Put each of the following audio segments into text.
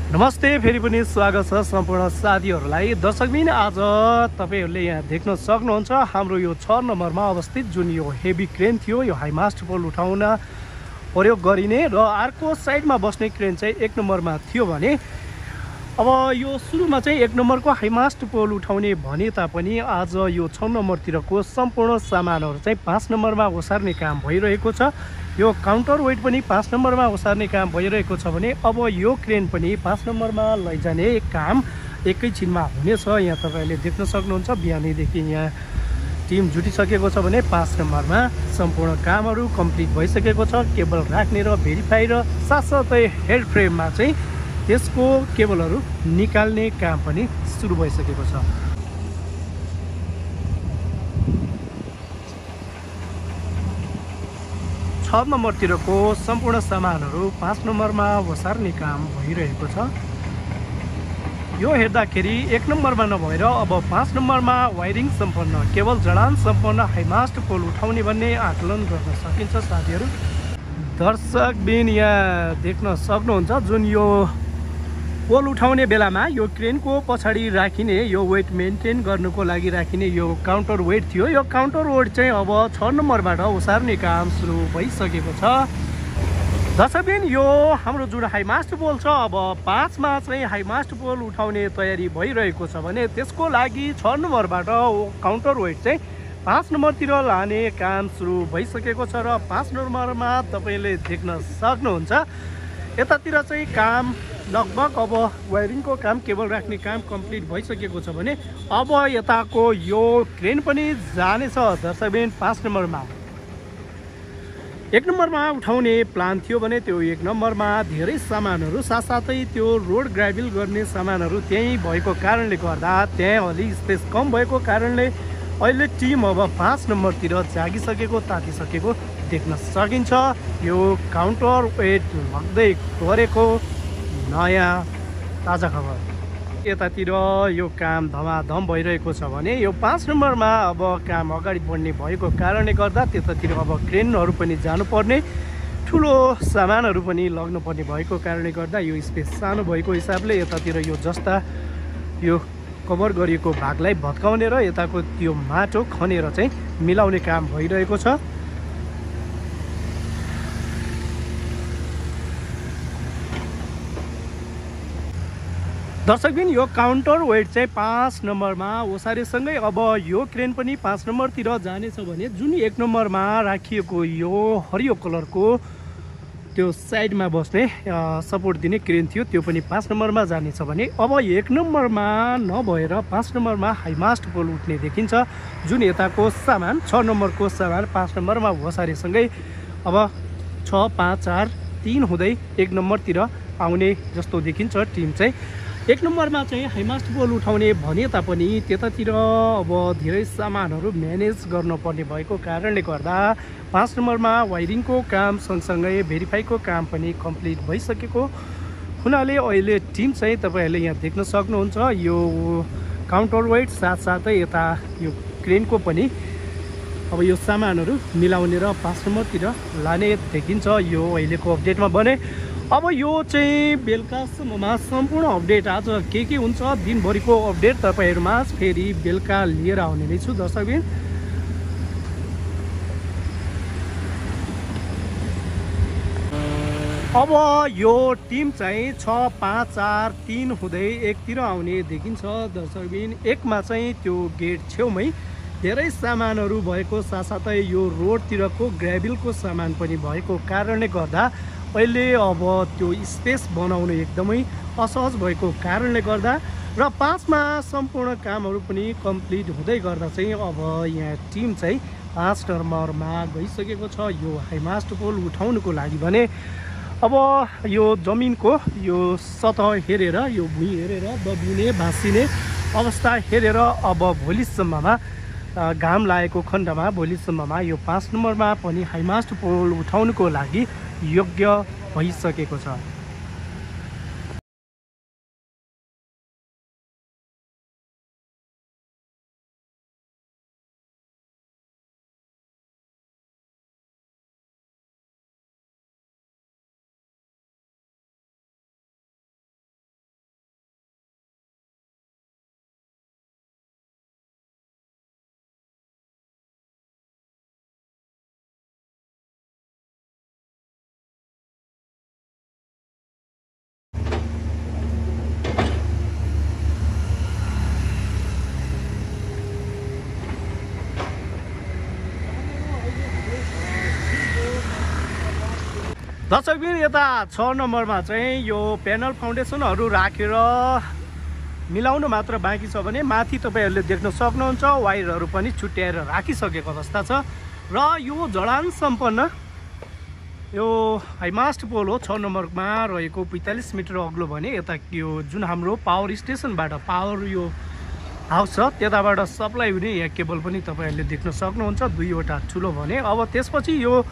नमस्ते, फेरि पनि स्वागत छ सम्पूर्ण साथीहरूलाई। दर्शकबिन आज तपाईँहरूले यहाँ देख्न सक्नुहुन्छ हाम्रो यो 6 नम्बरमा अवस्थित जुन यो हेभी क्रेन थियो, यो हाइमास्ट पोल उठाउन प्रयोग गरिने र अर्को साइडमा बस्ने क्रेन चाहिँ 1 नम्बरमा थियो भने अब यो सुरुमा चाहिँ 1 नम्बरको हाइमास्ट पोल उठाउने भने तापनि आज यो 6 नम्बरतिरको सम्पूर्ण सामानहरू चाहिँ 5 नम्बरमा ओसार्ने काम भइरहेको छ। यो काउन्टर वेट पनि 5 नम्बरमा ओसार्ने काम भइरहेको छ भने अब यो क्रेन पनि 5 नम्बरमा लैजाने काम एकैछिनमा हुनेछ। यहाँ तपाईँहरूले देख्न सक्नुहुन्छ बिहानैदेखि यहाँ टिम जुटिसकेको छ भने 5 नम्बरमा सम्पूर्ण कामहरू कम्प्लिट भइसकेको छ। केबल राख्ने र भेरिफाई र साथसाथै हेड फ्रेममा चाहिँ त्यसको केबलहरू निकाल्ने काम पनि सुरु भइसकेको छ। छ नम्बरतिरको सम्पूर्ण सामानहरू 5 नम्बरमा ओसार्ने काम भइरहेको छ। यो हेर्दाखेरि 1 नम्बरमा नभएर अब 5 नम्बरमा वायरिङ सम्पन्न, केबल जडान सम्पन्न हाइमास्ट पोल उठाउने भन्ने आकलन गर्न सकिन्छ। साथीहरू दर्शकबिन यहाँ देख्न सक्नुहुन्छ जुन यो पोल उठाउने बेलामा यो क्रेनको पछाडि राखिने यो वेट मेन्टेन गर्नुको लागि राखिने यो काउन्टर वेट थियो। यो काउन्टर वेट चाहिँ अब 6 नम्बरबाट ओसार्ने काम सुरु भइसकेको छ। दर्शकबिन यो हाम्रो जुन हाइमास्ट पोल छ अब 5 मा चाहिँ हाइमास्ट पोल उठाउने तयारी भइरहेको छ भने त्यसको लागि 6 नम्बरबाट काउन्टर वेट चाहिँ 5 नम्बरतिर लाने काम सुरु भइसकेको छ र 5 नम्बरमा तपाईँले देख्न सक्नुहुन्छ यतातिर चाहिँ काम लगभग अब वायरिङको काम, केबल राख्ने काम कम्प्लिट भइसकेको छ भने अब यताको यो क्रेन पनि जानेछ। दर्शकबिन 5 नम्बरमा 1 नम्बरमा उठाउने प्लान थियो भने त्यो 1 नम्बरमा धेरै सामानहरू साथसाथै त्यो रोड ग्राभल गर्ने सामानहरू त्यहीँ भएको कारणले गर्दा त्यहाँ अलि स्पेस कम भएको कारणले अहिले टिम अब 5 नम्बरतिर जागिसकेको, तातिसकेको देख्न सकिन्छ। यो काउन्टर वेट लग्दै गरेको नयाँ ताजा खबर। यतातिर यो काम धमाधम भइरहेको छ भने यो 5 नम्बरमा अब काम अगाडि बढ्ने भएको कारणले गर्दा त्यतातिर अब क्रेनहरू पनि जानुपर्ने, ठुलो सामानहरू पनि लग्नुपर्ने भएको कारणले गर्दा यो स्पेस सानो भएको हिसाबले यतातिर यो जस्ता यो कभर गरिएको भागलाई भत्काउने र यताको त्यो माटो खनेर चाहिँ मिलाउने काम भइरहेको छ। दर्शकबिन यो काउन्टर वेट चाहिँ 5 नम्बरमा ओसारेसँगै अब यो क्रेन पनि 5 नम्बरतिर जानेछ भने जुन 1 नम्बरमा राखिएको यो हरियो कलरको त्यो साइडमा बस्ने सपोर्ट दिने क्रेन थियो त्यो पनि 5 नम्बरमा जानेछ भने अब 1 नम्बरमा नभएर 5 नम्बरमा हाइमास्ट पोल उठ्ने देखिन्छ। जुन यताको सामान 6 नम्बरको सामान 5 नम्बरमा ओसारेसँगै अब 6, 5, 4, 3 हुँदै 1 नम्बरतिर आउने जस्तो देखिन्छ। टिम चाहिँ 1 नम्बरमा चाहिँ हाइमास्ट पोल उठाउने भने तापनि त्यतातिर अब धेरै सामानहरू म्यानेज गर्नुपर्ने भएको कारणले गर्दा 5 नम्बरमा वायरिङको काम सँगसँगै भेरिफाईको काम पनि कम्प्लिट भइसकेको हुनाले अहिले टिम चाहिँ तपाईँहरूले यहाँ देख्न सक्नुहुन्छ यो काउन्टर वेट साथसाथै यता यो क्रेनको पनि अब यो सामानहरू मिलाउने र 5 नम्बरतिर लाने देखिन्छ। यो अहिलेको अपडेटमा भने अब यो चाहिँ बेलुकासम्ममा सम्पूर्ण अपडेट आज के हुन्छ दिनभरिको अपडेट तपाईँहरूमा फेरि बेलुका लिएर आउने नै छु। दर्शकबिन अब यो टिम चाहिँ 6, 5, 4, 3 हुँदै 1 तिर आउने देखिन्छ। दर्शकबिन 1 मा चाहिँ त्यो गेट छेउमै धेरै सामानहरू भएको साथसाथै यो रोडतिरको ग्राभलको सामान पनि भएको कारणले गर्दा अहिले अब त्यो स्पेस बनाउनु एकदमै असहज भएको कारणले गर्दा र 5 मा सम्पूर्ण कामहरू पनि कम्प्लिट हुँदै गर्दा चाहिँ अब यहाँ टिम चाहिँ 5 नम्बरमा गइसकेको छ। यो हाइमास्ट पोल उठाउनुको लागि भने अब यो जमिनको यो सतह हेरेर यो भुइँ हेरेर दबिने भाँसिने अवस्था हेरेर अब भोलिसम्ममा घाम लागेको खण्डमा भोलिसम्ममा यो 5 नम्बरमा पनि हाइमास्ट पोल उठाउनुको लागि योग्य भइसकेको छ। दर्शकबिन यता 6 नम्बरमा चाहिँ यो प्यानल फाउन्डेसनहरू राखेर मिलाउनु मात्र बाँकी छ भने माथि तपाईहरुले देख्न सक्नुहुन्छ वायरहरू पनि छुट्याएर राखिसकेको अवस्था छ र यो जडान सम्पन्न यो हाइमास्ट पोल हो। 6 नम्बरमा रहेको 45 मिटर अग्लो भने यता यो जुन हाम्रो पावर स्टेसनबाट पावर यो हाउस छ त्यताबाट सप्लाई हुने यहाँ केबल पनि तपाईहरुले देख्न सक्नुहुन्छ, दुईवटा ठुलो भने। अब त्यसपछि यो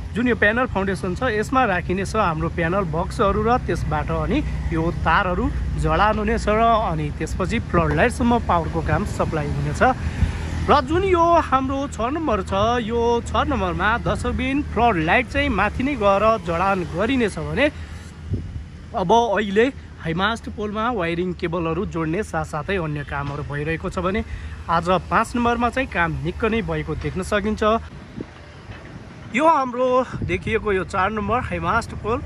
जुन यो प्यानल फाउन्डेसन छ यसमा राखिने छ हाम्रो प्यानल बक्सहरू र त्यसबाट अनि यो तारहरू जडान हुनेछ र अनि त्यसपछि फ्लड लाइटसम्म पावरको काम सप्लाई हुनेछ। र जुन यो हाम्रो 6 नम्बर छ यो 6 नम्बरमा दर्शकबिन फ्लड लाइट चाहिँ माथि नै गएर जडान गरिनेछ भने अब अहिले हाइमास्ट पोलमा वायरिङ केबलहरू जोड्ने साथसाथै अन्य कामहरू भइरहेको छ भने आज 5 नम्बरमा चाहिँ काम निकै नै भएको देख्न सकिन्छ। यो हाम्रो देखिएको यो 4 नम्बर हाइमास्ट पोल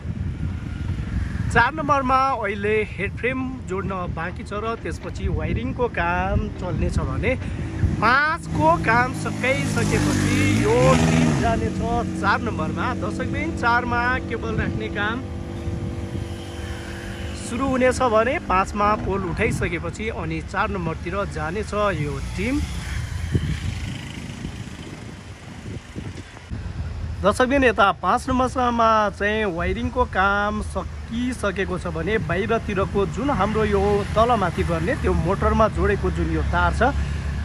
4 नम्बरमा अहिले हेड फ्रेम जोड्न बाँकी छ र त्यसपछि वायरिङको काम चल्नेछ भने 5 को काम सकाइसकेपछि यो टिम जानेछ 4 नम्बरमा। दर्शकबिन 4 मा केबल राख्ने काम सुरु हुनेछ भने 5 मा पोल उठाइसकेपछि अनि 4 नम्बरतिर जानेछ यो टिम। दर्शकबिन यता 5 नम्बरमा चाहिँ वायरिङको काम सकिसकेको छ भने बाहिरतिरको जुन हाम्रो यो तलमाथि गर्ने त्यो मोटरमा जोडेको जुन यो तार छ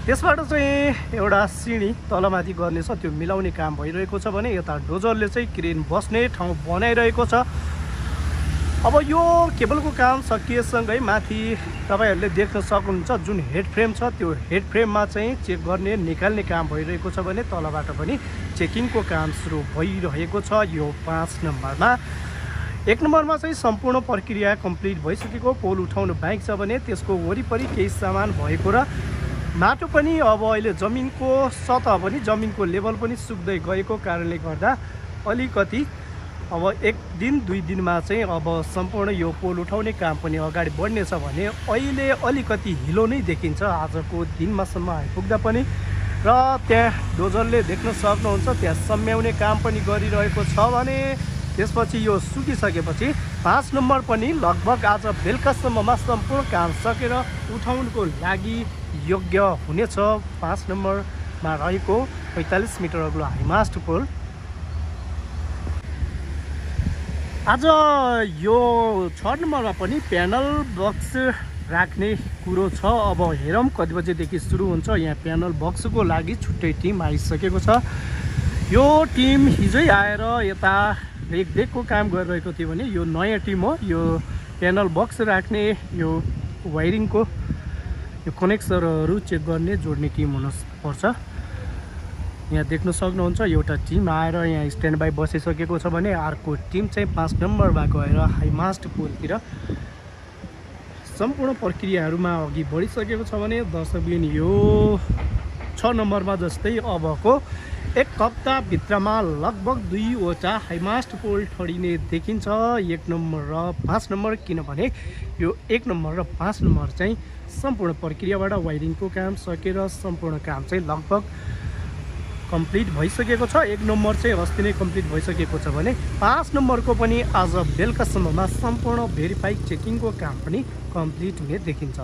त्यसबाट चाहिँ एउटा सिँढी तलमाथि गर्नेछ त्यो मिलाउने काम भइरहेको छ भने यता डोजरले चाहिँ क्रेन बस्ने ठाउँ बनाइरहेको छ। अब यो केबलको काम सकिएसँगै माथि तपाईहरुले देख्न सक्नुहुन्छ जुन हेड फ्रेम छ त्यो हेड फ्रेममा चाहिँ चेक गर्ने निकाल्ने काम भइरहेको छ भने तलबाट पनि चेकिङको काम सुरु भइरहेको छ यो 5 नम्बरमा। 1 नम्बरमा चाहिँ सम्पूर्ण प्रक्रिया कम्प्लिट भइसकेको पोल उठाउनु बाँकी छ भने त्यसको वरिपरि केही सामान भएको र माटो पनि अब अहिले जमिनको सतह पनि जमिनको लेभल पनि सुक्दै गएको कारणले गर्दा अलिकति अब 1 दिन 2 दिनमा चाहिँ अब सम्पूर्ण यो पोल उठाउने काम पनि अगाडि बढ्नेछ भने अहिले अलिकति हिलो नै देखिन्छ आजको दिनमासम्म आइपुग्दा पनि र त्यहाँ डोजरले देख्न सक्नुहुन्छ त्यहाँ सम्याउने काम पनि गरिरहेको छ भने त्यसपछि यो सुकिसकेपछि 5 नम्बर पनि लगभग आज बेलुकासम्ममा सम्पूर्ण काम सकेर उठाउनको लागि योग्य हुनेछ। 5 नम्बरमा रहेको 45 मिटर अग्लो हाइमास्ट पोल आज यो 6 नम्बरमा पनि प्यानल बक्स राख्ने कुरो छ। अब हेरौँ कति बजेदेखि सुरु हुन्छ। यहाँ प्यानल बक्सको लागि छुट्टै टिम आइसकेको छ। यो टिम हिजै आएर यता रेखदेखको काम गरिरहेको थियो भने यो नयाँ टिम हो। यो प्यानल बक्स राख्ने यो वायरिङको यो कनेक्सनहरू चेक गर्ने जोड्ने टिम हुनुपर्छ। यहाँ देख्न सक्नुहुन्छ एउटा टिम आएर यहाँ स्ट्यान्ड बाई बसिसकेको छ भने अर्को टिम चाहिँ 5 नम्बरमा गएर हाइमास्ट पोलतिर सम्पूर्ण प्रक्रियाहरूमा अघि बढिसकेको छ भने दर्शकबिन यो 6 नम्बरमा जस्तै अबको 1 हप्ताभित्रमा लगभग 2वटा हाइमास्ट पोल ठडिने देखिन्छ 1 नम्बर र 5 नम्बर। किनभने यो 1 नम्बर र 5 नम्बर चाहिँ सम्पूर्ण प्रक्रियाबाट वायरिङको काम सकेर सम्पूर्ण काम चाहिँ लगभग कम्प्लिट भइसकेको छ। 1 नम्बर चाहिँ अस्ति नै कम्प्लिट भइसकेको छ भने 5 नम्बरको पनि आज बेलुकासम्ममा सम्पूर्ण भेरिफाई चेकिङको काम पनि कम्प्लिट हुने देखिन्छ।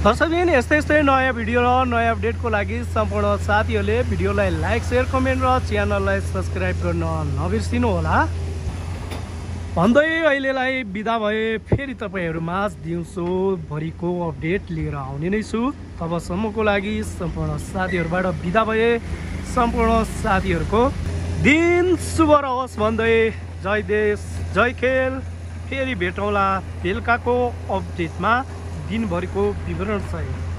दर्शकबिन यस्तै नयाँ भिडियो र नयाँ अपडेटको लागि सम्पूर्ण साथीहरूले भिडियोलाई लाइक शेयर कमेन्ट र च्यानललाई सब्स्क्राइब गर्न नबिर्सिनु होला भन्दै अहिलेलाई बिदा भए। फेरि तपाईहरुमाझ दिउँसो भरिको अपडेट लिएर आउने नै छु। तबसम्मको लागि सम्पूर्ण साथीहरुबाट बिदा भए। सम्पूर्ण साथीहरुको दिन शुभ रहोस् भन्दै जय देश जय खेल। फेरि भेटौँला बेलुकाको अपडेटमा दिनभरिको विवरण सहित।